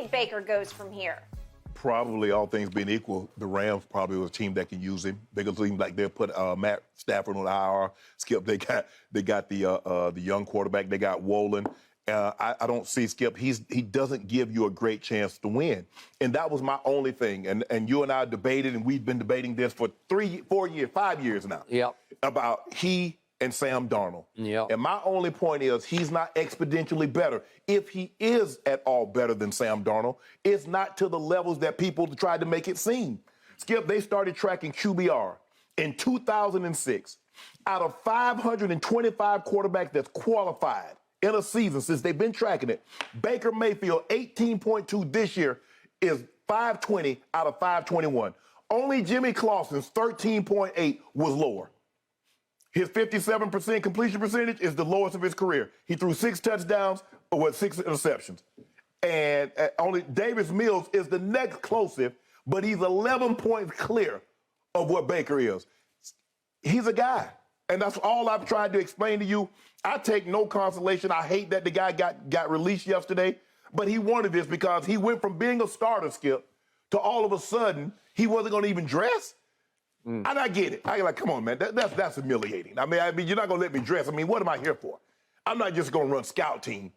think Baker goes from here? Probably, all things being equal, the Rams probably was a team that can use him. They could seem like they'll put Matt Stafford on IR. Skip, they got the young quarterback. They got Wolin. I don't see Skip. He doesn't give you a great chance to win, and that was my only thing. And you and I debated, and we've been debating this for 3, 4 years, 5 years now. Yep. About he and Sam Darnold. Yep. And my only point is he's not exponentially better. If he is at all better than Sam Darnold, it's not to the levels that people tried to make it seem. Skip, they started tracking QBR in 2006. Out of 525 quarterbacks that's qualified in a season since they've been tracking it, Baker Mayfield, 18.2 this year, is 520 out of 521. Only Jimmy Clausen's 13.8 was lower. His 57% completion percentage is the lowest of his career. He threw 6 touchdowns with 6 interceptions. And only Davis Mills is the next closest, but he's 11 points clear of what Baker is. He's a guy. And that's all I've tried to explain to you. I take no consolation. I hate that the guy got released yesterday, but he wanted this because he went from being a starter, Skip, to all of a sudden he wasn't going to even dress. And I get it. I like, come on, man. That's humiliating. I mean, you're not going to let me dress. I mean, what am I here for? I'm not just going to run scout team.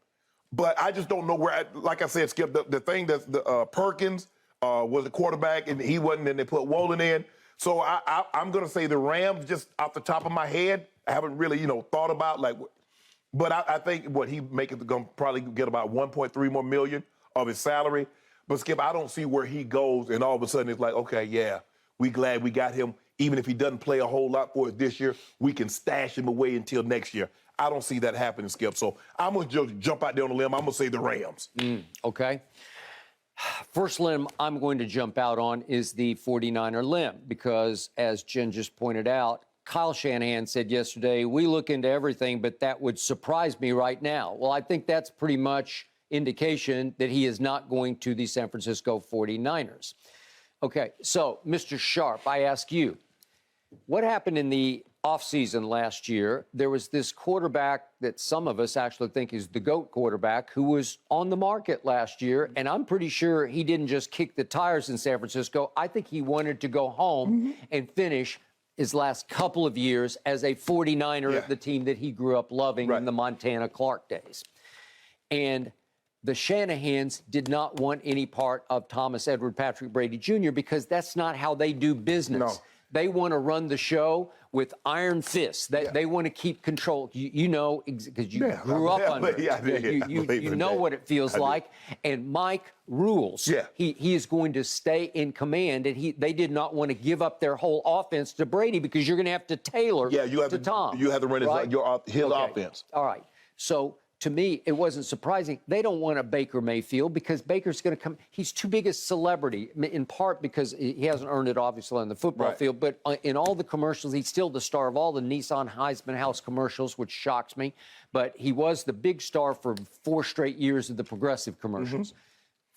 But I just don't know where, like I said, Skip, the thing that Perkins was the quarterback, and he wasn't, and they put Wolin in. So I'm going to say the Rams, just off the top of my head, I haven't really, thought about, but I think he going to probably get about 1.3 more million of his salary. But, Skip, I don't see where he goes, and all of a sudden it's like, okay, yeah, we glad we got him. Even if he doesn't play a whole lot for us this year, we can stash him away until next year. I don't see that happening, Skip. So I'm going to jump out there on the limb. I'm going to say the Rams. Okay. First limb I'm going to jump out on is the 49er limb because, as Jen just pointed out, Kyle Shanahan said yesterday, we look into everything, but that would surprise me right now. Well, I think that's pretty much indication that he is not going to the San Francisco 49ers. Okay, so, Mr. Sharpe, I ask you, what happened in the offseason last year? There was this quarterback that some of us actually think is the GOAT quarterback who was on the market last year, and I'm pretty sure he didn't just kick the tires in San Francisco. I think he wanted to go home and finish his last couple of years as a 49er of the team that he grew up loving in the Montana Clark days. And the Shanahans did not want any part of Thomas Edward Patrick Brady Jr. because that's not how they do business. No. They want to run the show with iron fists. They want to keep control. You know, because you grew up under it. You know what it feels like. And Mike rules. He is going to stay in command, and they did not want to give up their whole offense to Brady because you're going to have to tailor to Tom. You have to run his offense. All right. So, to me, it wasn't surprising. They don't want a Baker Mayfield because Baker's going to come. He's too big a celebrity, in part because he hasn't earned it, obviously, on the football field. But in all the commercials, he's still the star of all the Nissan Heisman House commercials, which shocks me. But he was the big star for 4 straight years of the Progressive commercials.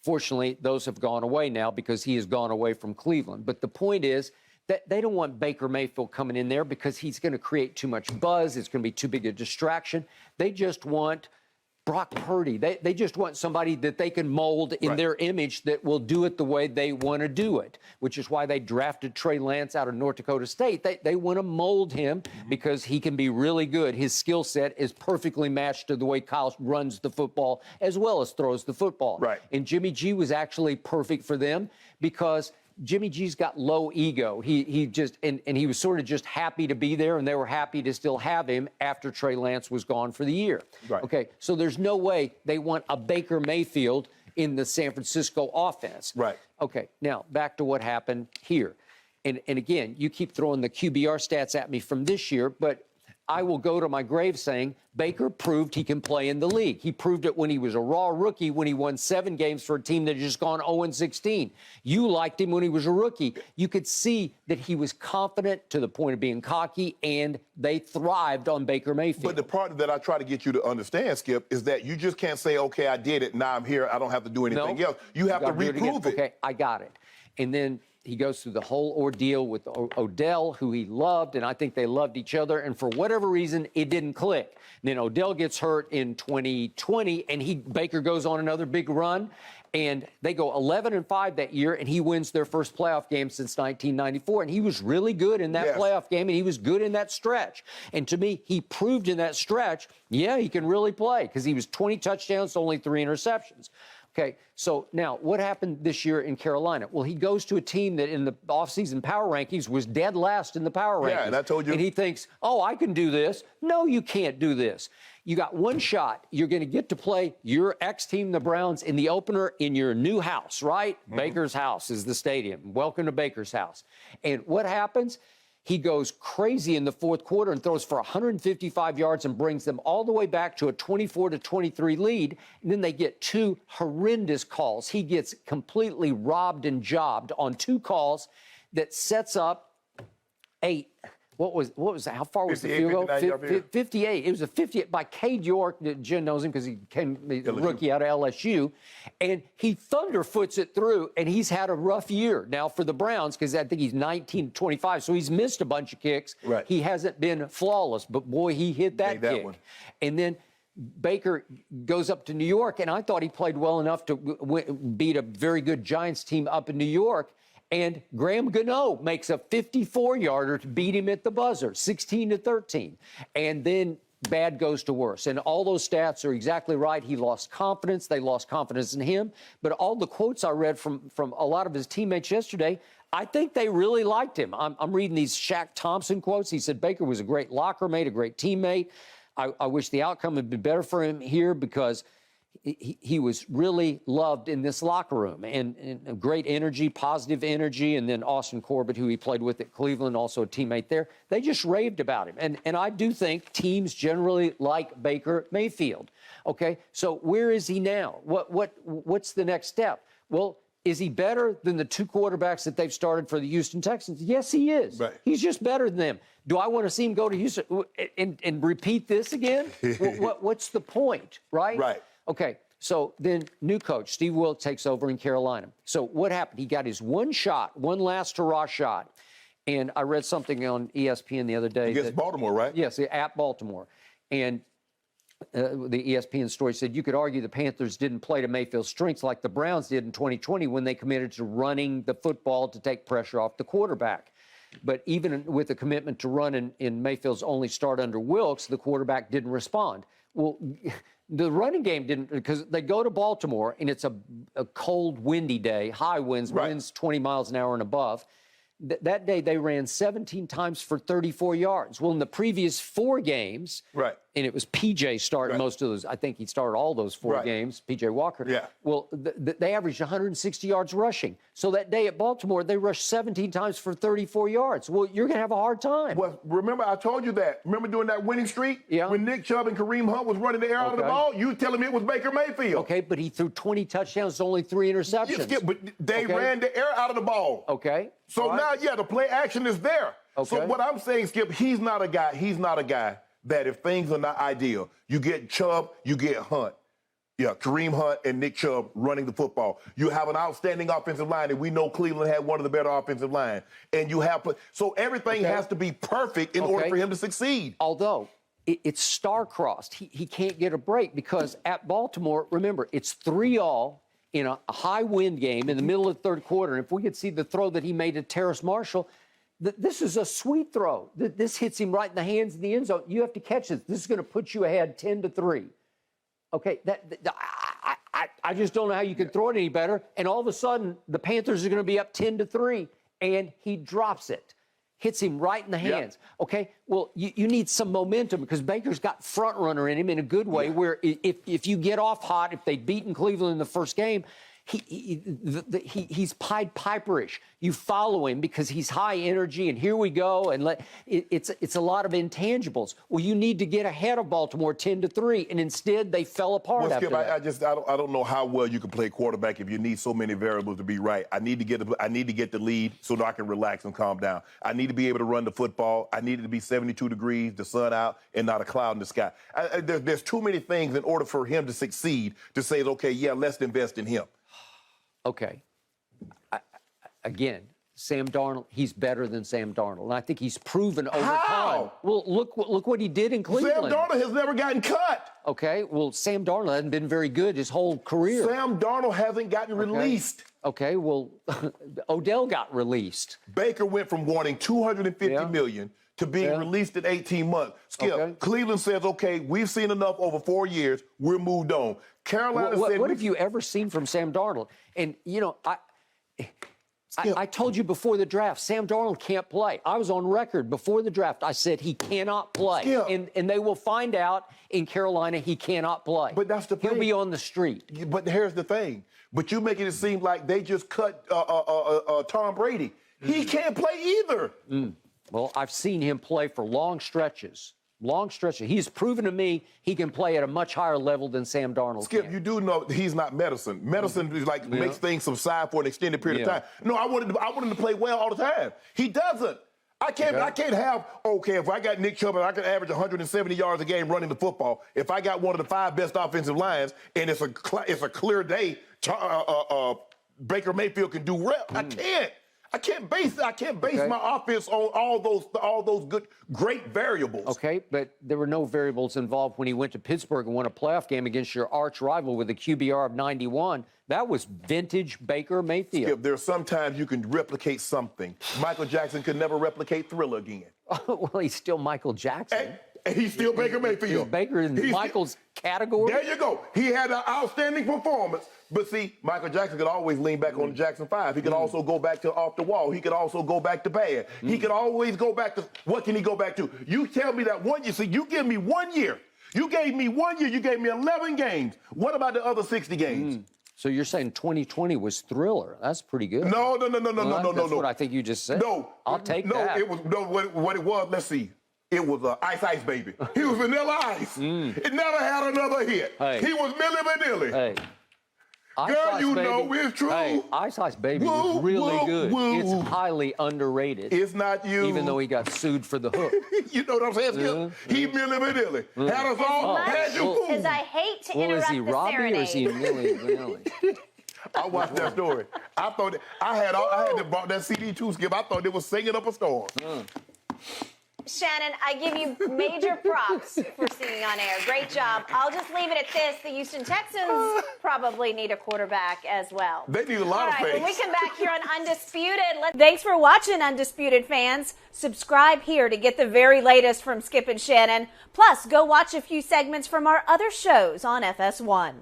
Fortunately, those have gone away now because he has gone away from Cleveland. But the point is, that they don't want Baker Mayfield coming in there because he's going to create too much buzz. It's going to be too big a distraction. They just want Brock Purdy. They just want somebody that they can mold in their image that will do it the way they want to do it, which is why they drafted Trey Lance out of North Dakota State. They want to mold him because he can be really good. His skill set is perfectly matched to the way Kyle runs the football as well as throws the football. And Jimmy G was actually perfect for them because Jimmy G's got low ego. He just and he was sort of just happy to be there, and they were happy to still have him after Trey Lance was gone for the year. Okay, so there's no way they want a Baker Mayfield in the San Francisco offense. Okay, now back to what happened here. And again, you keep throwing the QBR stats at me from this year, but I will go to my grave saying Baker proved he can play in the league. He proved it when he was a raw rookie, when he won 7 games for a team that had just gone 0-16. You liked him when he was a rookie. You could see that he was confident to the point of being cocky, and they thrived on Baker Mayfield. But the part that I try to get you to understand, Skip, is that you just can't say, okay, I did it, now I'm here, I don't have to do anything else. You have to reprove it. Okay, I got it. And then he goes through the whole ordeal with Odell, who he loved, and I think they loved each other. And for whatever reason, it didn't click. And then Odell gets hurt in 2020, and Baker goes on another big run. And they go 11-5 that year, and he wins their first playoff game since 1994. And he was really good in that playoff game, and he was good in that stretch. And to me, he proved in that stretch, yeah, he can really play, because he was 20 touchdowns, only 3 interceptions. Okay, so now what happened this year in Carolina? Well, he goes to a team that in the offseason power rankings was dead last in the power rankings. Yeah, and I told you. And he thinks, oh, I can do this. No, you can't do this. You got one shot. You're going to get to play your ex-team, the Browns, in the opener in your new house, right? Mm-hmm. Baker's house is the stadium. Welcome to Baker's house. And what happens? He goes crazy in the fourth quarter and throws for 155 yards and brings them all the way back to a 24-23 lead. And then they get 2 horrendous calls. He gets completely robbed and jobbed on 2 calls that sets up what was how far was the field goal? 58. It was a 58 by Cade York. Jen knows him because he came a rookie out of LSU. And he thunderfoots it through, and he's had a rough year now for the Browns because I think he's 19-25, so he's missed a bunch of kicks. Right. He hasn't been flawless, but boy, he hit that kick. One. And then Baker goes up to New York, and I thought he played well enough to beat a very good Giants team up in New York. And Graham Gano makes a 54-yarder to beat him at the buzzer, 16-13. And then bad goes to worse. And all those stats are exactly right. He lost confidence. They lost confidence in him. But all the quotes I read from a lot of his teammates yesterday, I think they really liked him. I'm reading these Shaq Thompson quotes. He said Baker was a great locker mate, a great teammate. I wish the outcome had been better for him here because he was really loved in this locker room and great energy, positive energy. And then Austin Corbett, who he played with at Cleveland, also a teammate there, they just raved about him. And I do think teams generally like Baker Mayfield. Okay, so where is he now? What's the next step? Well, is he better than the 2 quarterbacks that they've started for the Houston Texans? Yes, he is. Right. He's just better than them. Do I want to see him go to Houston and repeat this again? What's the point, right? Right. Okay, so then new coach, Steve Wilks takes over in Carolina. So what happened? He got his one last hurrah shot. And I read something on ESPN the other day. Against Baltimore, right? Yes, at Baltimore. And the ESPN story said you could argue the Panthers didn't play to Mayfield's strengths like the Browns did in 2020 when they committed to running the football to take pressure off the quarterback. But even with a commitment to run in Mayfield's only start under Wilks, the quarterback didn't respond. Well, the running game didn't, because they go to Baltimore, and it's a cold, windy day, high winds, winds 20 miles an hour and above. That day, they ran 17 times for 34 yards. Well, in the previous 4 games, and it was PJ starting most of those. I think he started all those 4 games, PJ Walker. Yeah. Well, they averaged 160 yards rushing. So that day at Baltimore, they rushed 17 times for 34 yards. Well, you're going to have a hard time. Well, remember, I told you that. Remember during that winning streak? Yeah. When Nick Chubb and Kareem Hunt was running the air out of the ball? You were telling me it was Baker Mayfield. Okay, but he threw 20 touchdowns, only 3 interceptions. Yeah, but they ran the air out of the ball. Okay. So now, the play action is there. Okay. So what I'm saying, Skip, he's not a guy that if things are not ideal, you get Chubb, you get Hunt. Yeah, Kareem Hunt and Nick Chubb running the football. You have an outstanding offensive line, and we know Cleveland had one of the better offensive lines. And you have so everything has to be perfect in order for him to succeed. Although it's star-crossed. He can't get a break because at Baltimore, remember, it's 3-all. In a high wind game in the middle of the third quarter. And if we could see the throw that he made to Terrace Marshall, this is a sweet throw. This hits him right in the hands in the end zone. You have to catch this. This is going to put you ahead 10-3. Okay, I just don't know how you can throw it any better. And all of a sudden, the Panthers are going to be up 10-3, and he drops it. Hits him right in the hands. Okay, well, you need some momentum because Baker's got front runner in him in a good way where if you get off hot, if they'd beaten Cleveland in the first game, he's Pied Piperish. You follow him because he's high energy, and here we go. And it's a lot of intangibles. Well, you need to get ahead of Baltimore 10-3, and instead they fell apart after that. Skip, I don't know how well you can play quarterback if you need so many variables to be right. I need to get the lead so that I can relax and calm down. I need to be able to run the football. I need it to be 72 degrees, the sun out, and not a cloud in the sky. There's too many things in order for him to succeed to say, okay, let's invest in him. Okay. Again, Sam Darnold, he's better than Sam Darnold. And I think he's proven over time. How? Well, look what he did in Cleveland. Sam Darnold has never gotten cut. Okay, well, Sam Darnold hasn't been very good his whole career. Sam Darnold hasn't gotten released. Okay, well, Odell got released. Baker went from wanting $250 million to being released in 18 months. Skip, Cleveland says, okay, we've seen enough over 4 years. We're moved on. Carolina said... What have you ever seen from Sam Darnold? And, you know, I told you before the draft, Sam Darnold can't play. I was on record before the draft. I said he cannot play. Skip. And they will find out in Carolina he cannot play. But that's the thing. He'll be on the street. But here's the thing. But you're making it seem like they just cut Tom Brady. He can't play either. Well, I've seen him play for long stretches. Long stretches. He's proven to me he can play at a much higher level than Sam Darnold Skip, can. you do know he's not medicine. Medicine is like makes things subside for an extended period of time. No, I wanted him to play well all the time. He doesn't. I can't have, if I got Nick Chubb and I can average 170 yards a game running the football, if I got one of the 5 best offensive lines and it's a clear day, Baker Mayfield can do rep. I can't base my offense on all those great variables. Okay, but there were no variables involved when he went to Pittsburgh and won a playoff game against your arch rival with a QBR of 91. That was vintage Baker Mayfield. Skip, there are sometimes you can replicate something. Michael Jackson could never replicate Thriller again. Well, he's still Michael Jackson. And he's still Baker Mayfield. Is Baker in Michael's category? There you go. He had an outstanding performance. But see, Michael Jackson could always lean back on the Jackson 5. He could also go back to off the wall. He could also go back to bad. He could always go back to, what can he go back to? You tell me that one year. See, you give me 1 year. You gave me 1 year. You gave me 11 games. What about the other 60 games? So you're saying 2020 was Thriller. That's pretty good. No. That's what I think you just said. No. I'll take that. It was, what it was, let's see. It was Ice Baby. He was Vanilla Ice. It never had another hit. Hey. He was Milli Vanilli. Hey. Girl, you know it's true. Hey, Ice Baby was really good. It's highly underrated. It's not you. Even though he got sued for the hook. You know what I'm saying? He Milli Vanilli. Had us all, had you fooled. Because I hate to interrupt Is he the Robbie serenade. or is he Milli Vanilli? I watched that story. I thought I had to bought that CD too, Skip. I thought they was singing up a storm. Shannon, I give you major props for singing on air. Great job. I'll just leave it at this. The Houston Texans probably need a quarterback as well. They need a lot of things. When we come back here on Undisputed, thanks for watching, Undisputed fans. Subscribe here to get the very latest from Skip and Shannon. Plus, go watch a few segments from our other shows on FS1.